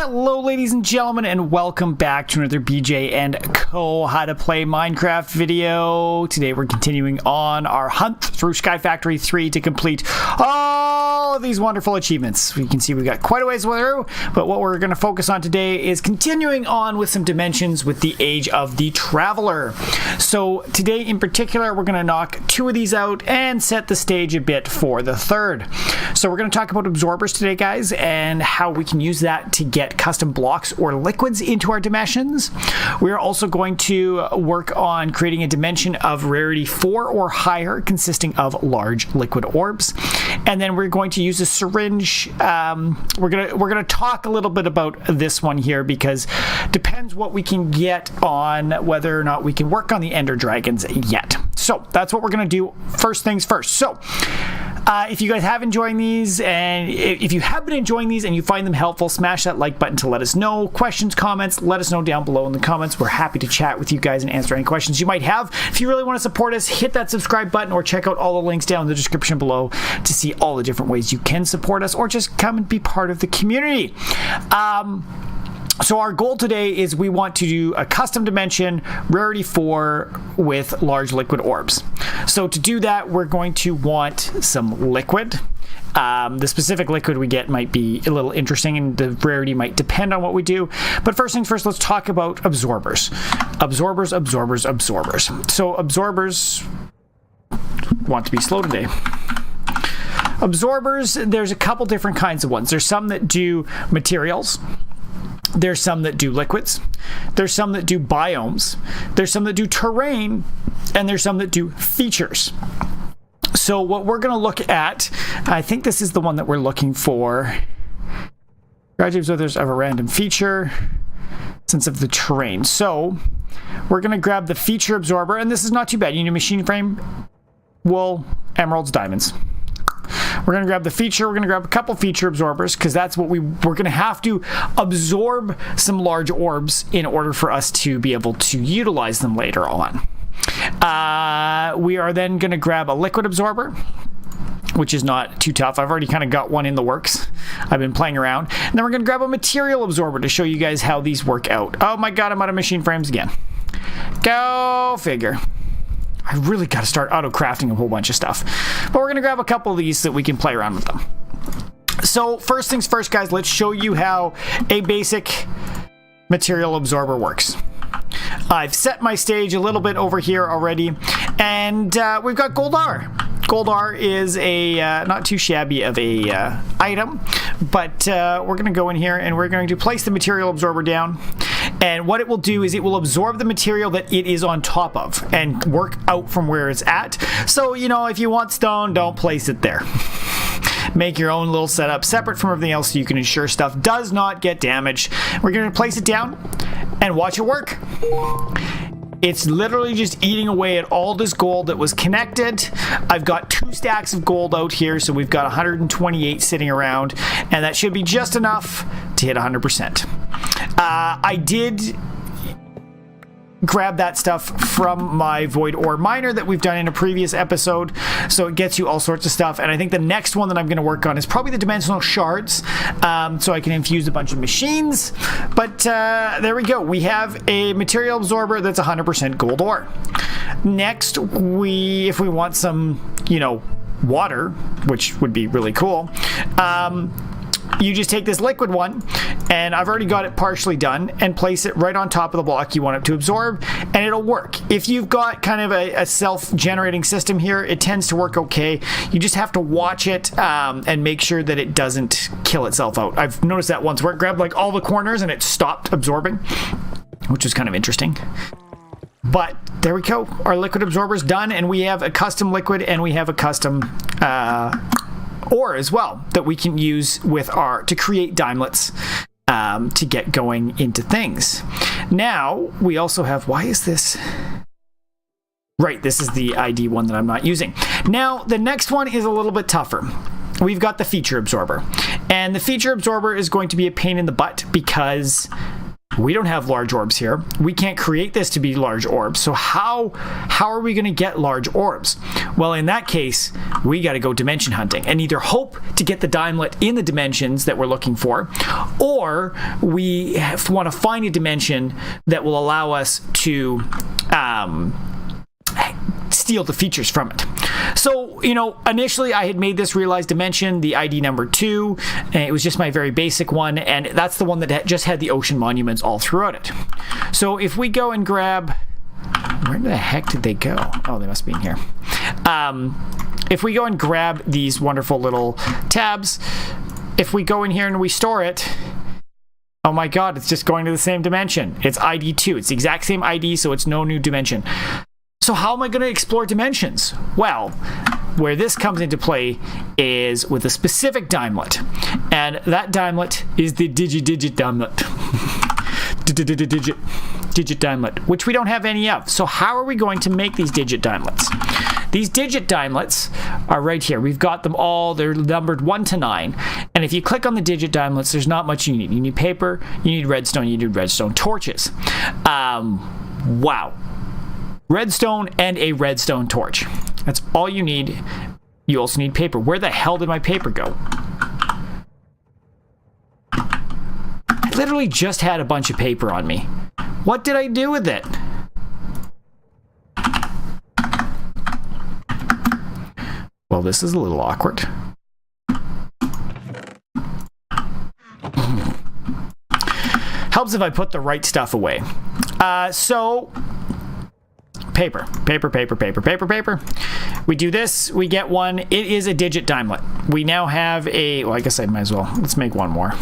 Hello ladies and gentlemen, and welcome back to another BJ&Co how to play Minecraft video. Today we're continuing on our hunt through Skyfactory 3 to complete all of these wonderful achievements. You can see we've got quite a ways through, but what we're going to focus on today is continuing on with some dimensions with the Age of the Traveler. So today in particular we're going to knock 2 of these out and set the stage a bit for the 3rd. So we're going to talk about absorbers today, guys, and how we can use that to get custom blocks or liquids into our dimensions. We're also going to work on creating a dimension of rarity 4 or higher consisting of large liquid orbs. And then we're going to use a syringe. We're gonna talk a little bit about this one here because depends what we can get on whether or not we can work on the ender dragons yet. So that's what we're gonna do first things first. So if you guys have enjoying these, and if you have been enjoying these and you find them helpful, smash that like button to let us know. Questions, comments, let us know down below in the comments. We're happy to chat with you guys and answer any questions you might have. If you really want to support us, hit that subscribe button or check out all the links down in the description below to see all the different ways you can support us or just come and be part of the community. So our goal today is we want to do a custom dimension, rarity 4 with large liquid orbs. So to do that, we're going to want some liquid. The specific liquid we get might be a little interesting and the rarity might depend on what we do. But first things first, let's talk about absorbers. Absorbers. So absorbers want to be slow today. Absorbers, there's a couple different kinds of ones. There's some that do materials. There's some that do liquids. There's some that do biomes. There's some that do terrain. And there's some that do features. So what we're going to look at, I think this is the one that we're looking for. Graduate absorbers of a random feature, sense of the terrain. So we're going to grab the feature absorber, and this is not too bad. You need a machine frame, wool, emeralds, diamonds. We're going to grab the feature. We're going to grab a couple feature absorbers because that's what we're going to have to absorb some large orbs in order for us to be able to utilize them later on. We are then going to grab a liquid absorber, which is not too tough. I've already kind of got one in the works. I've been playing around. And then we're going to grab a material absorber to show you guys how these work out. Oh my god, I'm out of machine frames again. Go figure. I really got to start auto-crafting a whole bunch of stuff. But we're going to grab a couple of these so that we can play around with them. So first things first, guys, let's show you how a basic material absorber works. I've set my stage a little bit over here already, and we've got Goldar. Goldar is a not too shabby of a item, but we're going to go in here and we're going to place the material absorber down. And what it will do is it will absorb the material that it is on top of and work out from where it's at. So, you know, if you want stone, don't place it there. Make your own little setup separate from everything else so you can ensure stuff does not get damaged. We're going to place it down and watch it work. It's literally just eating away at all this gold that was connected. I've got 2 stacks of gold out here, so we've got 128 sitting around, and that should be just enough to hit 100%. I did grab that stuff from my void ore miner that we've done in a previous episode, so it gets you all sorts of stuff. And I think the next one that I'm going to work on is probably the dimensional shards, so I can infuse a bunch of machines. But there we go. We have a material absorber that's 100% gold ore. Next, if we want some, you know, water, which would be really cool, you just take this liquid one, and I've already got it partially done, and place it right on top of the block you want it to absorb, and it'll work. If you've got kind of a self-generating system here, it tends to work okay. You just have to watch it and make sure that it doesn't kill itself out. I've noticed that once where it grabbed like all the corners and it stopped absorbing, which is kind of interesting. But there we go. Our liquid absorber's done, and we have a custom liquid and we have a custom ore as well that we can use with to create dimelets to get going into things. Now we also have, why is this? Right, this is the ID one that I'm not using. Now the next one is a little bit tougher. We've got the feature absorber, and the feature absorber is going to be a pain in the butt because We don't have large orbs here. We can't create this to be large orbs. So how are we going to get large orbs? Well, in that case, we got to go dimension hunting and either hope to get the dimelet in the dimensions that we're looking for, or we want to find a dimension that will allow us to steal the features from it. So, initially I had made this realized dimension, the ID number 2, and it was just my very basic one, and that's the one that just had the ocean monuments all throughout it. So if we go and grab... Where the heck did they go? Oh, they must be in here. If we go and grab these wonderful little tabs, if we go in here and we store it, oh my god, it's just going to the same dimension. It's ID 2. It's the exact same ID, so it's no new dimension. So how am I going to explore dimensions? Well, where this comes into play is with a specific dimelet. And that dimelet is the digit dimelet. Digit dimelet, which we don't have any of. So how are we going to make these digit dimelets? These digit dimelets are right here. We've got them all. They're numbered 1 to 9. And if you click on the digit dimelets, there's not much you need. You need paper, you need redstone, you need redstone torches. Wow. Redstone and a redstone torch. That's all you need. You also need paper. Where the hell did my paper go? I literally just had a bunch of paper on me. What did I do with it? Well, this is a little awkward. Helps if I put the right stuff away. So... Paper. We do this, we get one. It is a digit dimelet. We now have well, I guess I might as well. Let's make one more.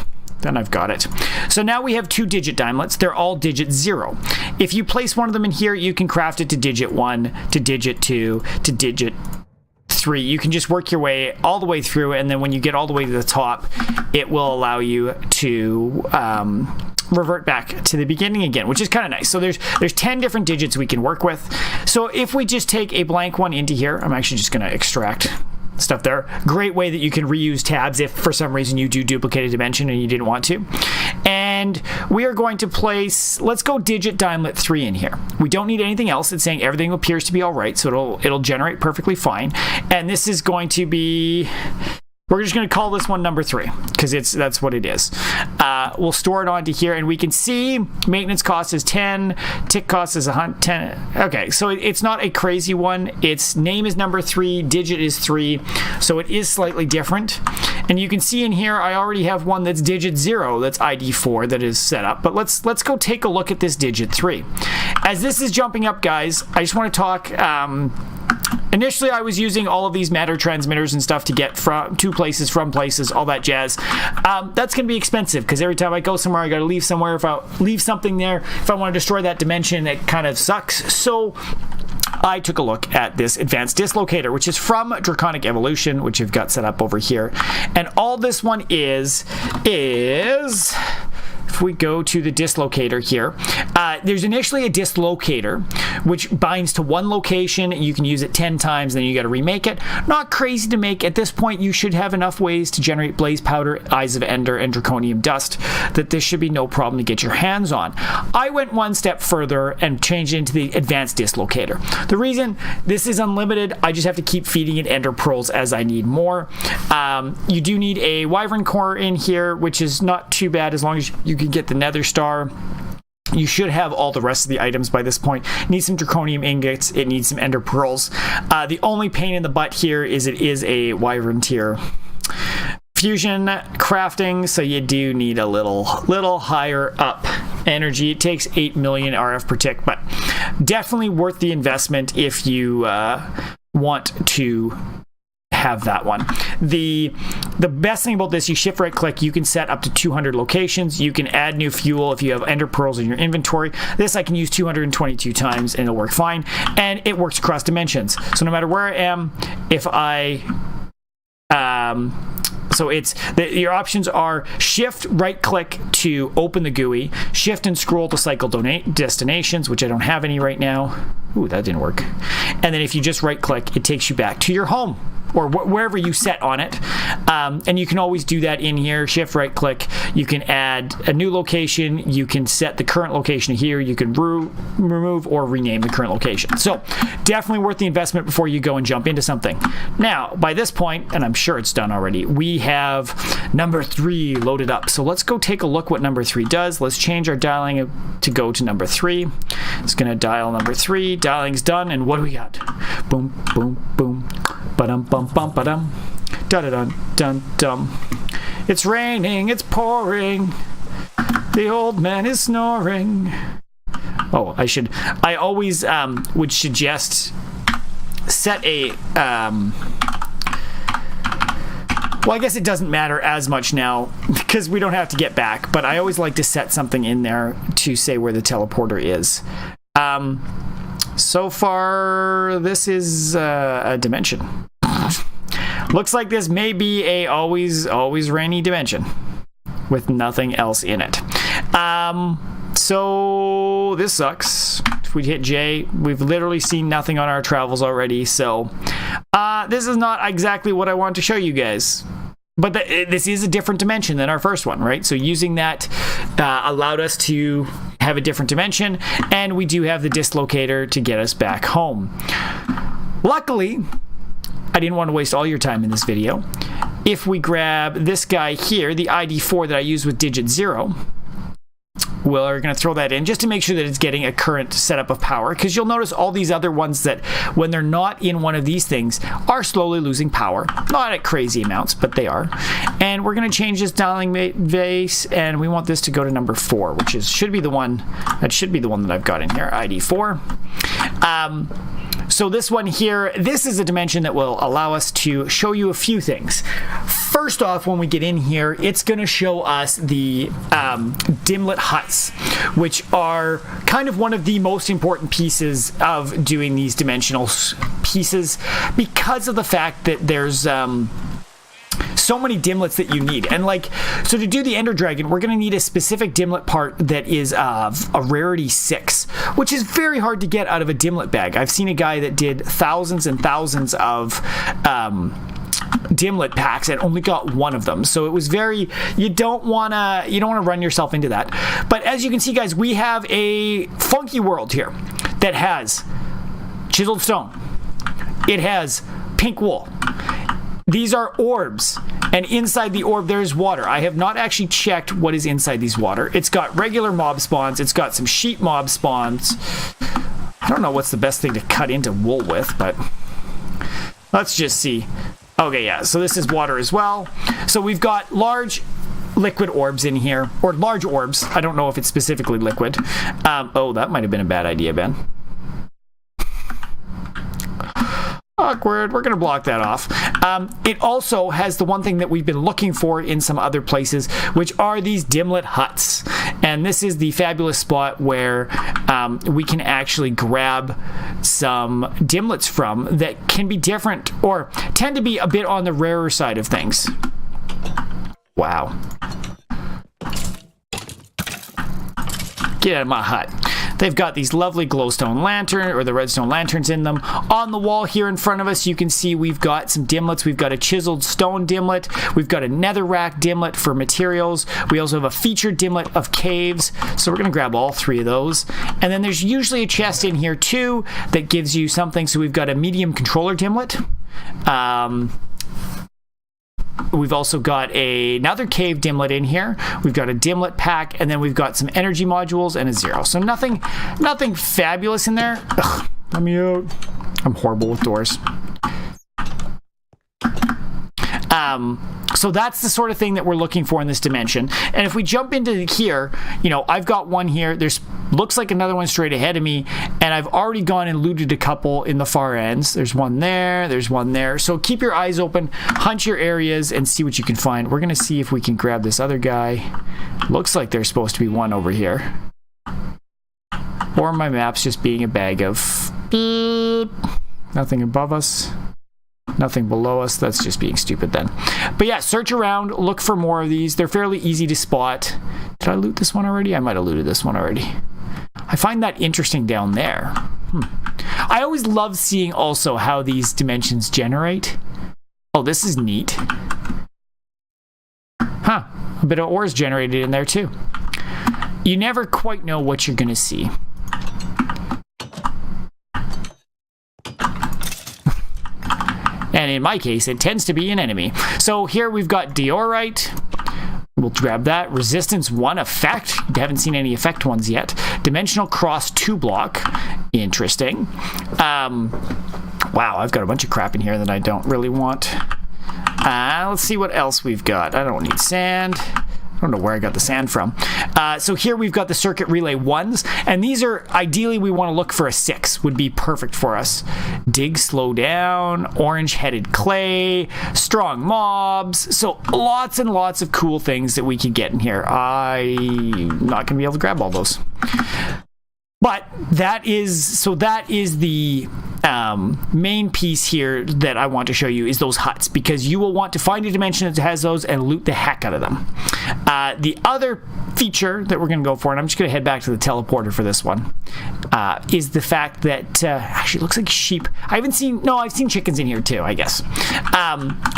Then I've got it. So now we have 2 digit dimelets. They're all digit 0. If you place one of them in here, you can craft it to digit 1, to digit 2, to digit 3. You can just work your way all the way through, and then when you get all the way to the top, it will allow you to revert back to the beginning again, which is kind of nice. So there's 10 different digits we can work with. So if we just take a blank one into here, I'm actually just going to extract stuff there. Great way that you can reuse tabs if for some reason you do duplicate a dimension and you didn't want to. And we are going to place, let's go digit dimelet 3 in here. We don't need anything else. It's saying everything appears to be all right, so it'll generate perfectly fine. And this is going to be... We're just going to call this one number 3 because that's what it is. We'll store it onto here, and we can see maintenance cost is 10, tick cost is 10. Okay, so it's not a crazy one. Its name is number 3, digit is 3, so it is slightly different. And you can see in here I already have one that's digit 0, that's ID 4 that is set up. But let's go take a look at this digit 3. As this is jumping up, guys, I just want to talk. Initially, I was using all of these matter transmitters and stuff to get from places, all that jazz. That's going to be expensive because every time I go somewhere, I got to leave somewhere. If I leave something there, if I want to destroy that dimension, it kind of sucks. So I took a look at this advanced dislocator, which is from Draconic Evolution, which I've got set up over here. And all this one is... If we go to the dislocator here, there's initially a dislocator, which binds to one location. You can use it 10 times, then you got to remake it. Not crazy to make. At this point, you should have enough ways to generate blaze powder, eyes of ender, and draconium dust that this should be no problem to get your hands on. I went one step further and changed it into the advanced dislocator. The reason this is unlimited, I just have to keep feeding it ender pearls as I need more. You do need a wyvern core in here, which is not too bad as long as you can get the nether star. You should have all the rest of the items by this point. It needs some draconium ingots. It needs some ender pearls. The only pain in the butt here is it is a wyvern tier fusion crafting, so you do need a little higher up energy. It takes 8 million RF per tick, but definitely worth the investment if you want to have that one. The best thing about this, you shift right click, you can set up to 200 locations. You can add new fuel if you have ender pearls in your inventory. This I can use 222 times and it'll work fine, and it works across dimensions. So no matter where I am, if I so your options are shift right click to open the GUI, shift and scroll to cycle destinations, which I don't have any right now. Ooh, that didn't work. And then if you just right click, it takes you back to your home. or wherever you set on it. And you can always do that in here. Shift right click. You can add a new location. You can set the current location here. You can remove or rename the current location. So definitely worth the investment before you go and jump into something. Now, by this point, and I'm sure it's done already, we have number 3 loaded up. So let's go take a look what number 3 does. Let's change our dialing to go to number 3. It's going to dial number 3. Dialing's done. And what do we got? Boom, boom, boom. Ba-dum, bum, bum, ba-dum. Da-da-dun, dun, dum. It's raining, it's pouring. The old man is snoring. Oh, I always would suggest set a, well, I guess it doesn't matter as much now because we don't have to get back, but I always like to set something in there to say where the teleporter is. So far, this is a dimension. Looks like this may be a always rainy dimension with nothing else in it. So this sucks. If we hit J, we've literally seen nothing on our travels already. So this is not exactly what I want to show you guys. But this is a different dimension than our first one, right? So using that allowed us to have a different dimension, and we do have the dislocator to get us back home. Luckily, I didn't want to waste all your time in this video. If we grab this guy here, the ID4 that I use with digit 0, we're going to throw that in just to make sure that it's getting a current setup of power, because you'll notice all these other ones that when they're not in one of these things are slowly losing power. Not at crazy amounts, but they are. And we're going to change this dialing base, and we want this to go to number 4, which should be the one that I've got in here, ID4. So this one here, this is a dimension that will allow us to show you a few things. First off, when we get in here, it's going to show us the dimlet huts, which are kind of one of the most important pieces of doing these dimensional pieces because of the fact that there's so many dimlets that you need. And so to do the Ender Dragon, we're going to need a specific dimlet part that is of a rarity 6, which is very hard to get out of a dimlet bag. I've seen a guy that did thousands and thousands of dimlet packs and only got one of them. So it was you don't want to run yourself into that. But as you can see, guys, we have a funky world here that has chiseled stone. It has pink wool. These are orbs, and inside the orb there is water. I have not actually checked what is inside these water. It's got regular mob spawns. It's got some sheep mob spawns. I don't know what's the best thing to cut into wool with, but let's just see. Okay, yeah, so this is water as well. So we've got large liquid orbs in here, or large orbs. I don't know if it's specifically liquid. Oh, that might have been a bad idea, Ben. Awkward. We're going to block that off. It also has the one thing that we've been looking for in some other places, which are these dimlet huts. And this is the fabulous spot where we can actually grab some dimlets from that can be different or tend to be a bit on the rarer side of things. Wow. Get out of my hut. They've got these lovely glowstone lantern or the redstone lanterns in them. On the wall here in front of us, you can see we've got some dimlets. We've got a chiseled stone dimlet. We've got a netherrack dimlet for materials. We also have a featured dimlet of caves. So we're going to grab all 3 of those. And then there's usually a chest in here too that gives you something. So we've got a medium controller dimlet. We've also got another cave dimlet in here. We've got a dimlet pack, and then we've got some energy modules and a 0. So nothing fabulous in there. Ugh, let me out. I'm horrible with doors. So that's the sort of thing that we're looking for in this dimension. And if we jump into here, I've got one here. Looks like another one straight ahead of me, and I've already gone and looted a couple in the far ends. There's one there. There's one there. So keep your eyes open, hunt your areas, and see what you can find. We're going to see if we can grab this other guy. Looks like there's supposed to be one over here. Or my map's just being a bag of beep. Nothing above us. Nothing below us. That's just being stupid then. But yeah, search around, look for more of these. They're fairly easy to spot. Did I loot this one already? I might have looted this one already. I find that interesting down there. I always love seeing also how these dimensions generate. Oh, this is neat. Huh. A bit of ores generated in there too. You never quite know what you're going to see. And in my case, it tends to be an enemy. So here we've got diorite. We'll grab that. Resistance 1 effect. Haven't seen any effect ones yet. Dimensional cross 2 block. Interesting. Wow, I've got a bunch of crap in here that I don't really want. Let's see what else we've got. I don't need sand. I don't know where I got the sand from. So here we've got the circuit relay 1s, and these are, ideally we want to look for a 6, would be perfect for us. Dig, slow down, orange-headed clay, strong mobs, so lots and lots of cool things that we can get in here. I'm not going to be able to grab all those. But that is the main piece here that I want to show you is those huts, because you will want to find a dimension that has those and loot the heck out of them. The other feature that we're going to go for, and I'm just going to head back to the teleporter for this one, is the fact that actually it looks like sheep. I've seen chickens in here too, I guess.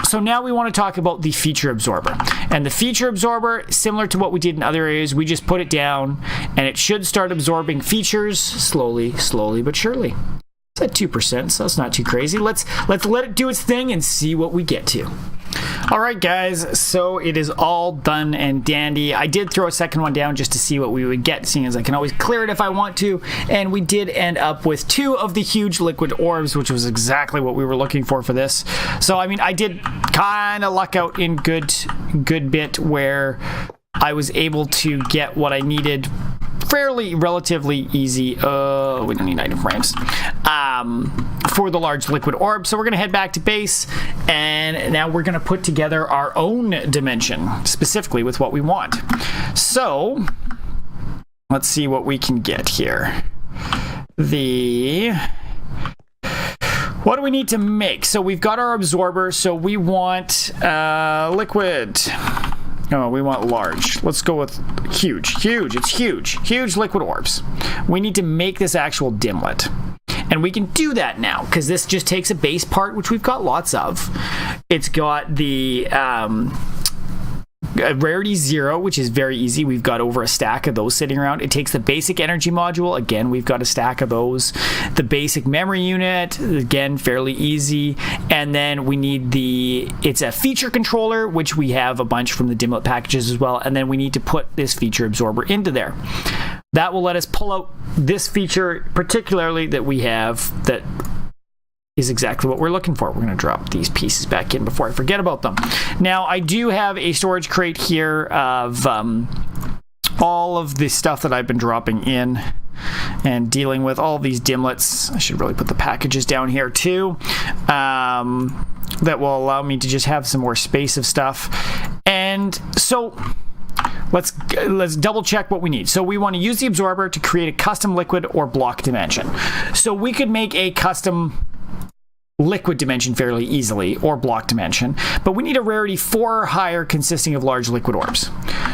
So now we want to talk about the feature absorber. And the feature absorber, similar to what we did in other areas, we just put it down and it should start absorbing features slowly but surely. It's at 2%, so that's not too crazy. Let's let it do its thing and see what we get to. Alright guys, so it is all done and dandy. I did throw a second one down just to see what we would get, seeing as I can always clear it if I want to, and we did end up with 2 of the huge liquid orbs, which was exactly what we were looking for this. So I mean, I did kind of luck out in good bit where I was able to get what I needed relatively easy. We don't need item frames for the large liquid orb. So we're going to head back to base, and now we're going to put together our own dimension specifically with what we want. So let's see what we can get here. What do we need to make? So we've got our absorber, so we want liquid. No, we want large. Let's go with huge. It's huge liquid orbs. We need to make this actual dimlet. And we can do that now, because this just takes a base part, which we've got lots of. It's got the Rarity 0, which is very easy. We've got over a stack of those sitting around. It takes the basic energy module. Again, we've got a stack of those. The basic memory unit, again, fairly easy. And then we need it's a feature controller, which we have a bunch from the dimlet packages as well. And then we need to put this feature absorber into there. That will let us pull out this feature particularly that we have that is exactly what we're looking for. We're going to drop these pieces back in before I forget about them. Now, I do have a storage crate here of all of the stuff that I've been dropping in and dealing with, all these dimlets. I should really put the packages down here too. That will allow me to just have some more space of stuff. And so let's double check what we need. So we want to use the absorber to create a custom liquid or block dimension. So we could make a custom liquid dimension fairly easily, or block dimension, but we need a rarity 4 or higher consisting of large liquid orbs.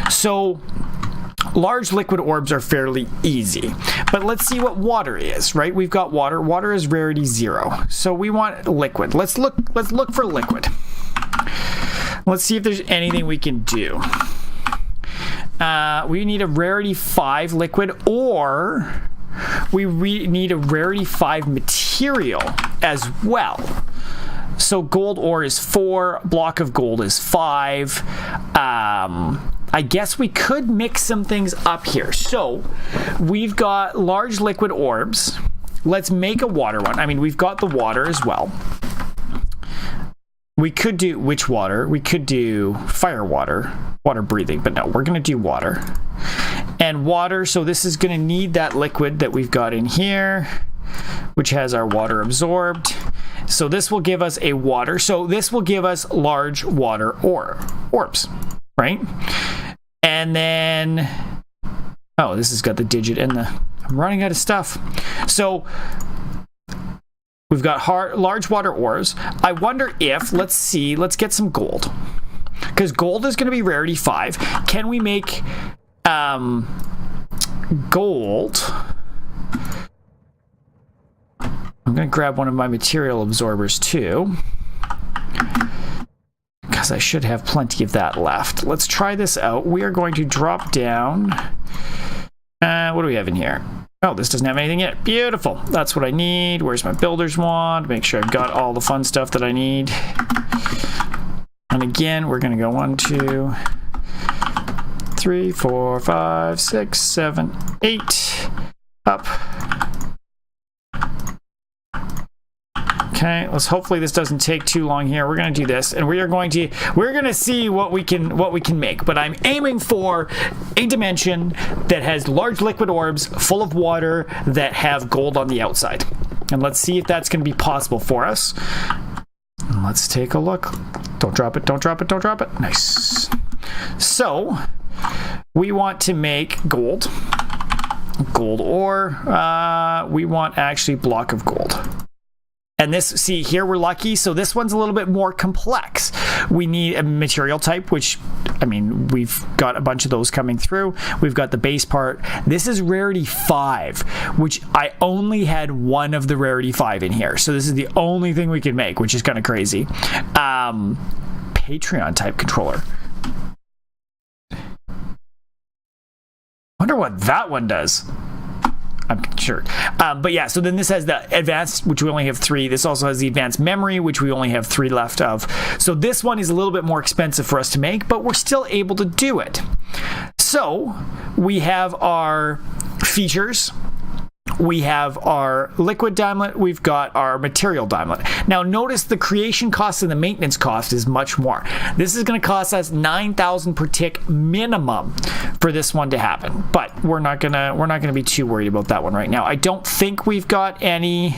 So large liquid orbs are fairly easy, but let's see what water is, right? We've got water. Water is rarity 0. So we want liquid. Let's look for liquid. Let's see if there's anything we can do. We need a rarity 5 liquid, or we need a rarity 5 material as well. So gold ore is 4, block of gold is 5. I guess we could mix some things up here. So we've got large liquid orbs. Let's make a water one. I mean, we've got the water as well. We could do which water? We could do fire water breathing, but no, we're going to do water. And water, so this is going to need that liquid that we've got in here, which has our water absorbed. So this will give us a water. So this will give us large water orbs, right? And then, oh, this has got the digit and I'm running out of stuff. So we've got large water ores. I wonder if, let's get some gold. Because gold is going to be rarity 5. Can we make gold? I'm going to grab one of my material absorbers too. because I should have plenty of that left. Let's try this out. We are going to drop down. What do we have in here? Oh, this doesn't have anything in it. Beautiful. That's what I need. Where's my builder's wand? Make sure I've got all the fun stuff that I need. And again, we're going to go 1, 2, 3, 4, 5, 6, 7, 8. Up. Okay, hopefully this doesn't take too long here. We're going to do this, and we're going to see what we can make. But I'm aiming for a dimension that has large liquid orbs full of water that have gold on the outside. And let's see if that's going to be possible for us. Let's take a look. Don't drop it, don't drop it, don't drop it. Nice. So, we want to make gold ore. We want actually block of gold. And this, see here we're lucky, so this one's a little bit more complex. We need a material type, which, I mean, we've got a bunch of those coming through. We've got the base part. This is Rarity 5, which I only had one of the Rarity 5 in here. So this is the only thing we can make, which is kind of crazy. Patreon type controller. Wonder what that one does. I'm sure. But yeah, so then this has the advanced, which we only have 3. This also has the advanced memory, which we only have 3 left of. So this one is a little bit more expensive for us to make, but we're still able to do it. So we have our features. We have our liquid diamond. We've got our material diamond. Now notice the creation cost and the maintenance cost is much more. This is going to cost us 9,000 per tick minimum for this one to happen. But we're not gonna be too worried about that one right now. I don't think we've got any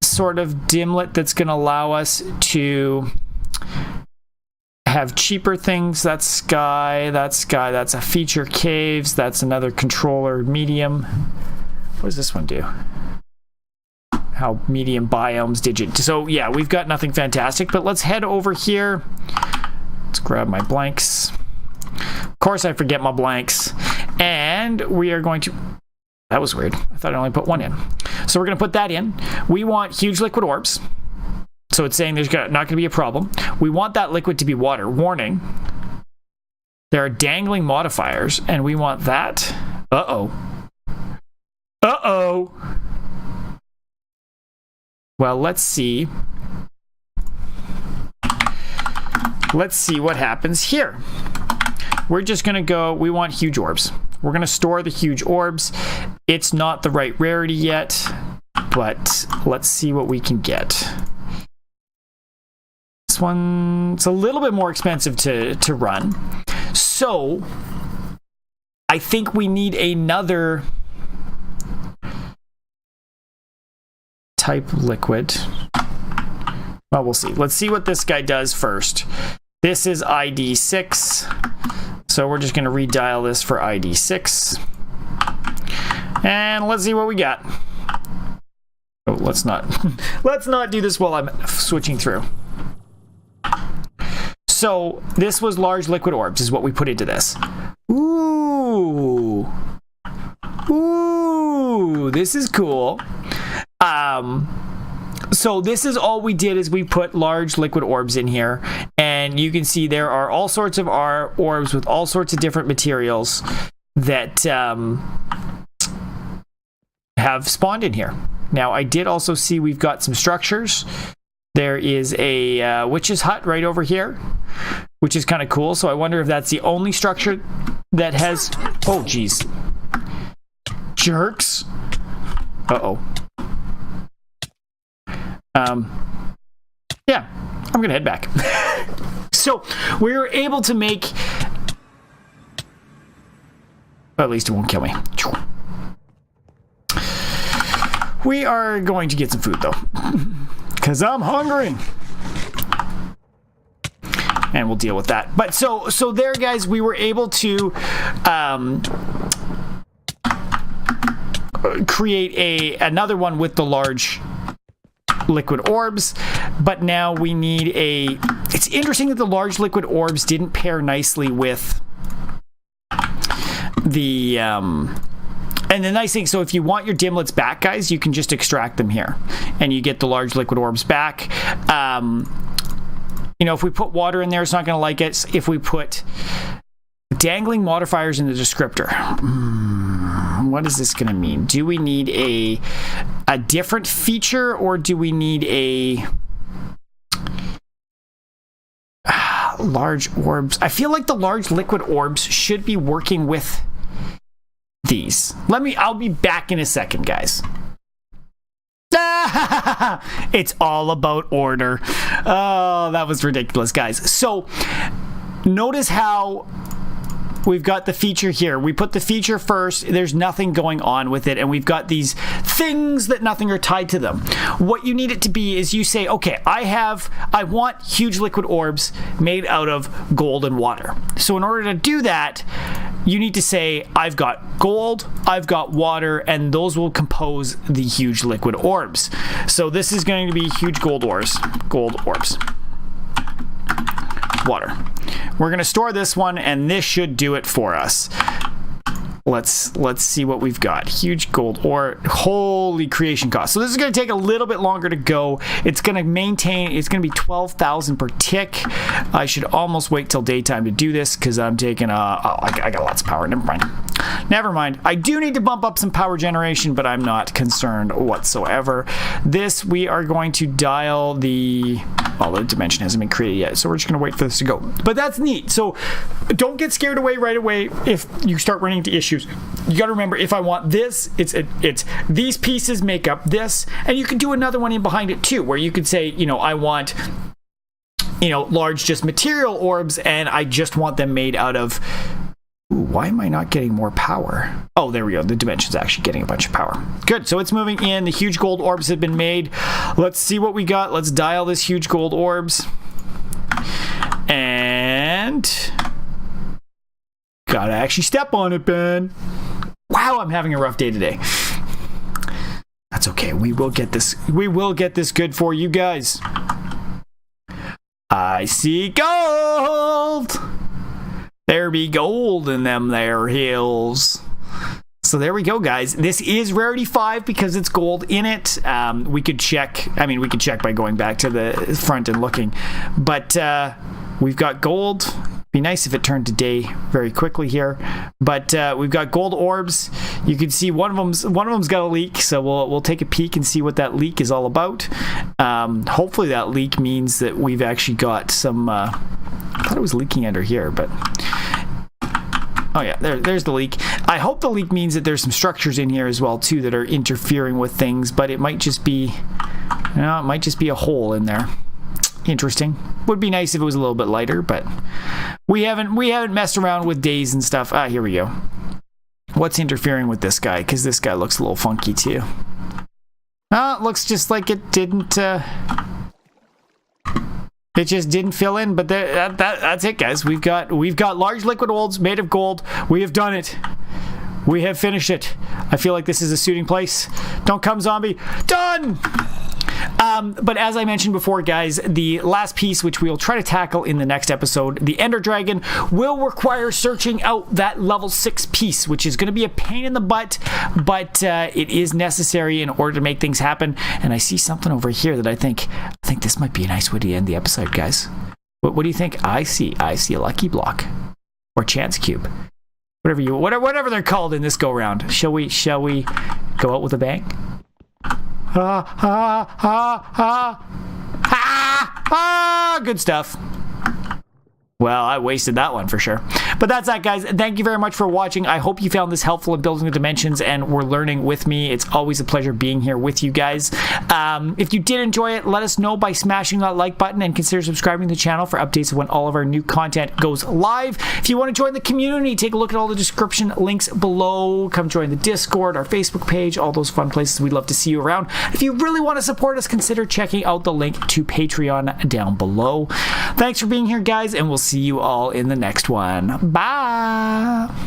sort of dimlet that's going to allow us to have cheaper things. That's sky. That's a feature caves. That's another controller medium. What does this one do? How medium biomes digit. So yeah, we've got nothing fantastic, but let's head over here. Let's grab my blanks. Of course I forget my blanks. And we are going to... That was weird. I thought I only put 1 in. So we're going to put that in. We want huge liquid orbs. So it's saying there's not going to be a problem. We want that liquid to be water. Warning. There are dangling modifiers, and we want that. Uh-oh. Uh-oh. Well, let's see. Let's see what happens here. We're just going to go, we want huge orbs. We're going to store the huge orbs. It's not the right rarity yet, but let's see what we can get. This one's a little bit more expensive to run. So, I think we need another type liquid. Well, we'll see. Let's see what this guy does first. This is ID 6. So we're just going to redial this for ID 6. And let's see what we got. Oh, let's not do this while I'm switching through. So this was large liquid orbs is what we put into this. Ooh. Ooh, this is cool. So this is all we did is we put large liquid orbs in here, and you can see there are all sorts of orbs with all sorts of different materials that have spawned in here. Now I did also see we've got some structures. There is a witch's hut right over here, which is kind of cool. So I wonder if that's the only structure that has... Oh, geez. Jerks. Uh-oh. Yeah, I'm gonna head back. So we were able to make... At least it won't kill me. We are going to get some food, though. Because I'm hungry. And we'll deal with that. But so there, guys, we were able to create another one with the large liquid orbs, but now we need a... It's interesting that the large liquid orbs didn't pair nicely with the... And the nice thing, so if you want your dimlets back, guys, you can just extract them here. And you get the large liquid orbs back. You know, if we put water in there, it's not going to like it. If we put dangling modifiers in the descriptor, what is this going to mean? Do we need a different feature, or do we need a large orbs? I feel like the large liquid orbs should be working with these. I'll be back in a second, guys. It's all about order. Oh, that was ridiculous, guys. So notice how we've got the feature here. We put the feature first. There's nothing going on with it. And we've got these things that nothing are tied to them. What you need it to be is you say, okay, I want huge liquid orbs made out of gold and water. So in order to do that, you need to say, I've got gold, I've got water, and those will compose the huge liquid orbs. So this is going to be huge gold orbs. Water. We're going to store this one, and this should do it for us. Let's see what we've got. Huge gold ore. Holy creation cost. So this is going to take a little bit longer to go. It's going to maintain. It's going to be 12,000 per tick. I should almost wait till daytime to do this because I'm taking I got lots of power. Never mind. I do need to bump up some power generation, but I'm not concerned whatsoever. This, we are going to dial the dimension hasn't been created yet, so we're just going to wait for this to go. But that's neat. So don't get scared away right away if you start running into issues. You got to remember, if I want this, it's these pieces make up this, and you can do another one in behind it too, where you could say, I want, large just material orbs, and I just want them made out of. Ooh, why am I not getting more power? Oh, there we go. The dimension's actually getting a bunch of power. Good. So it's moving in. The huge gold orbs have been made. Let's see what we got. Let's dial this huge gold orbs. And gotta actually step on it, Ben. Wow, I'm having a rough day today. That's okay. We will get this. We will get this good for you guys. I see gold. There be gold in them there hills. So there we go, guys. This is Rarity 5 because it's gold in it. We could check. We could check by going back to the front and looking. But we've got gold. Be nice if it turned to day very quickly here. But we've got gold orbs. You can see one of them's got a leak. So we'll take a peek and see what that leak is all about. Hopefully that leak means that we've actually got some. I thought it was leaking under here, but oh yeah, there's the leak. I hope the leak means that there's some structures in here as well too that are interfering with things, but it might just be, it might just be a hole in there. Interesting. Would be nice if it was a little bit lighter, but we haven't messed around with days and stuff. Here we go. What's interfering with this guy? Because this guy looks a little funky too. It looks just like it didn't. It just didn't fill in, but that's it, guys. We've got large liquid orbs made of gold. We have done it. We have finished it. I feel like this is a suiting place. Don't come, zombie. Done! But as I mentioned before, guys, the last piece, which we'll try to tackle in the next episode, the Ender Dragon, will require searching out that level 6 piece, which is going to be a pain in the butt, but it is necessary in order to make things happen. And I see something over here that I think this might be a nice way to end the episode, guys. What do you think? I see a lucky block or chance cube, whatever they're called in this go round. Shall we go out with a bang? Good stuff. Well, I wasted that one for sure. But that's that, guys. Thank you very much for watching. I hope you found this helpful in building the dimensions and were learning with me. It's always a pleasure being here with you guys. If you did enjoy it, let us know by smashing that like button and consider subscribing to the channel for updates of when all of our new content goes live. If you want to join the community, take a look at all the description links below. Come join the Discord, our Facebook page, all those fun places. We'd love to see you around. If you really want to support us, consider checking out the link to Patreon down below. Thanks for being here, guys, and we'll see you all in the next one. Bye!